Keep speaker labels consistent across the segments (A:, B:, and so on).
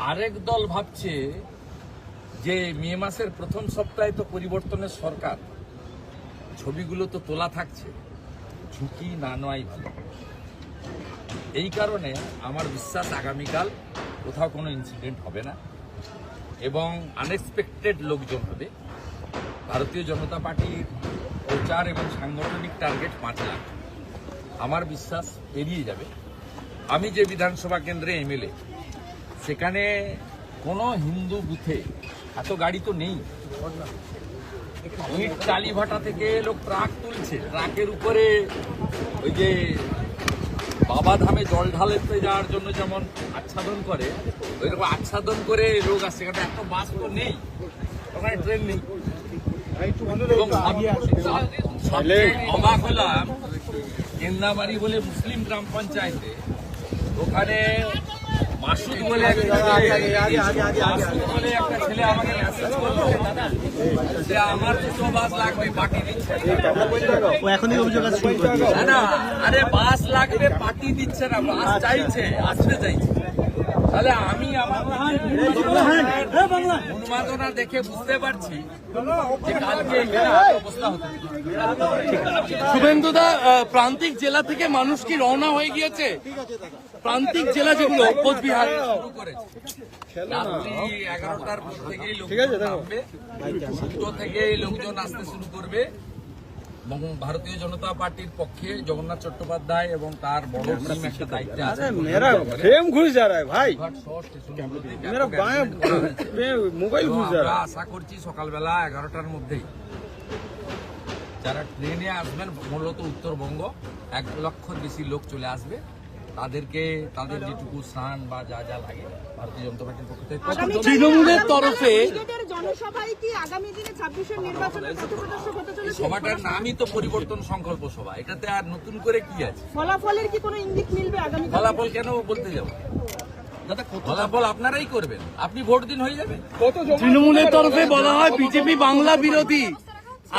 A: আরেক দল ভাবছে যে মে মাসের প্রথম সপ্তাহে তো পরিবর্তনের সরকার, ছবিগুলো তো তোলা থাকছে, ঝুঁকি না নেওয়াই ভালো। এই কারণে আমার বিশ্বাস আগামীকাল কোথাও কোনো ইনসিডেন্ট হবে না এবং আনএক্সপেক্টেড লোকজন হবে। ভারতীয় জনতা পার্টির প্রচার এবং সাংগঠনিক টার্গেট 5 লাখ, আমার বিশ্বাস এড়িয়ে যাবে। আমি যে বিধানসভা কেন্দ্রে এমএলএ, সেখানে কোনো হিন্দু বুথে এত গাড়ি তো নেই। ইট কালীভাটা থেকে লোক ট্রাক তুলছে, ট্রাকের উপরে ওই যে বাবা ধামে জল ঢালতে যাওয়ার জন্য যেমন আচ্ছাদন করে, ওইরকম আচ্ছাদন করে লোক আসছে। সেখানে এত বাস তো নেই, ওখানে ট্রেন নেই। এবং সবচেয়ে অবাক হলাম, কেন্দামারি বলে মুসলিম গ্রাম পঞ্চায়েতে, ওখানে মাসুদ বলে একটা ছেলে আমাকে মেসেজ করলো যে আমার 200 বাস লাগবে, পার্টি দিচ্ছে না। আরে বাস লাগবে, পার্টি দিচ্ছে না, বাস চাইছে, আসতে চাইছে। তাহলে আমি আমার উন্মাদনা দেখে বুঝতে পারছি যে কালকে অবস্থা হতে।
B: শুভেন্দুদা, প্রান্তিক জেলা থেকে মানুষ কি রওনা হয়ে গিয়েছে? প্রান্তিক জেলা যেগুলো কোচবিহার
A: শুরু করেছে, রাত্রি 11টার পর থেকেই লোকজন নামবে, 2টো থেকেই লোকজন আসতে শুরু করবে। এবং ভারতীয় জনতা পার্টির পক্ষে জগন্নাথ চট্টোপাধ্যায় এবং তার বড় টিম একটা দায়িত্বে আছে। আমরা আশা করছি সকালবেলা 11টার মধ্যেই যারা ট্রেনে আসবেন, মূলত উত্তরবঙ্গ, 1 লক্ষর বেশি লোক চলে আসবে। তাদেরকে তাদের যেটুকু স্নান বা যা যা লাগে ভারতীয় জনতা পার্টির পক্ষ থেকে
B: তৃণমূলের তরফে
A: সভাটার নামই তো পরিবর্তন সংকল্প সভা, এটাতে আর নতুন করে কি আছে?
C: ফলাফলের কি কোনো ইঙ্গিত মিলবে আগামী?
A: ফলাফল কেন বলতে যাব? ফলাফল আপনারাই করবেন, আপনি ভোট দিন হয়ে যাবে।
B: তৃণমূলের তরফে বলা হয় বিজেপি বাংলা বিরোধী।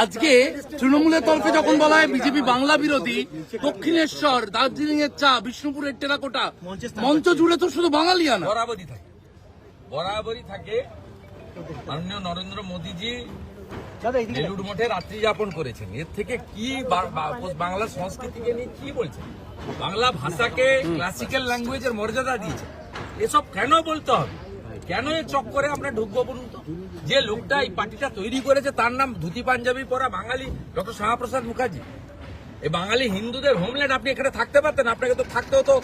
B: আজকে তৃণমূলের তরফে যখন বলা হয় বিজেপি বাংলা বিরোধী, দক্ষিণেশ্বর, দার্জিলিং এর চা, বিষ্ণুপুরের টেরাকোটা, মঞ্চ জুড়ে তো শুধু বাঙালিয়ানা।
A: বরাবরই থাকে। মাননীয় নরেন্দ্র মোদীজি বেলুড় মঠে রাত্রি যাপন করেছেন। এর থেকে কি বাংলা সংস্কৃতিকে নিয়ে কি বলছেন? বাংলা ভাষাকে ক্লাসিক্যাল ল্যাঙ্গুয়েজের মর্যাদা দিয়েছে। এসব কেন বলতে হবে? কেন এ চক্করে আমরা ঢুকবো বলুন তো? যে লোকটা এই পার্টিটা তৈরি করেছে তার নাম ধুতি পাঞ্জাবি পরা বাঙালি ডক্টর শ্যামাপ্রসাদ মুখার্জি। এই বাঙালি হিন্দুদের হোমল্যান্ড, আপনি এখানে থাকতে পারতেন, আপনাকে তো থাকতে হতো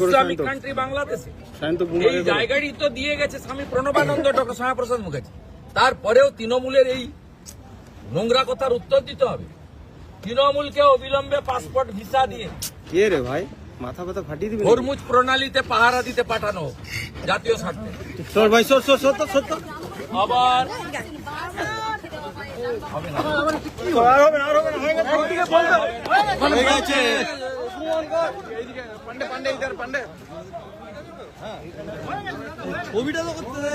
A: ইসলামিক কান্ট্রি বাংলাদেশে। এই জায়গাটি তো দিয়ে গেছে স্বামী প্রণবানন্দ, ডক্টর শ্যামাপ্রসাদ মুখার্জি। তারপরেও তৃণমূলের এই নোংরা কথার উত্তর দিতে হবে। তৃণমূলকে অবিলম্বে পাসপোর্ট ভিসা দিয়ে
D: ভাই মাথা ব্যথা ফাটিয়ে দিবি,
A: হরমুজ প্রণালীতে পাহারা দিতে পাঠানো জাতীয় স্বার্থে। আবার
D: ছবিটা তো করতে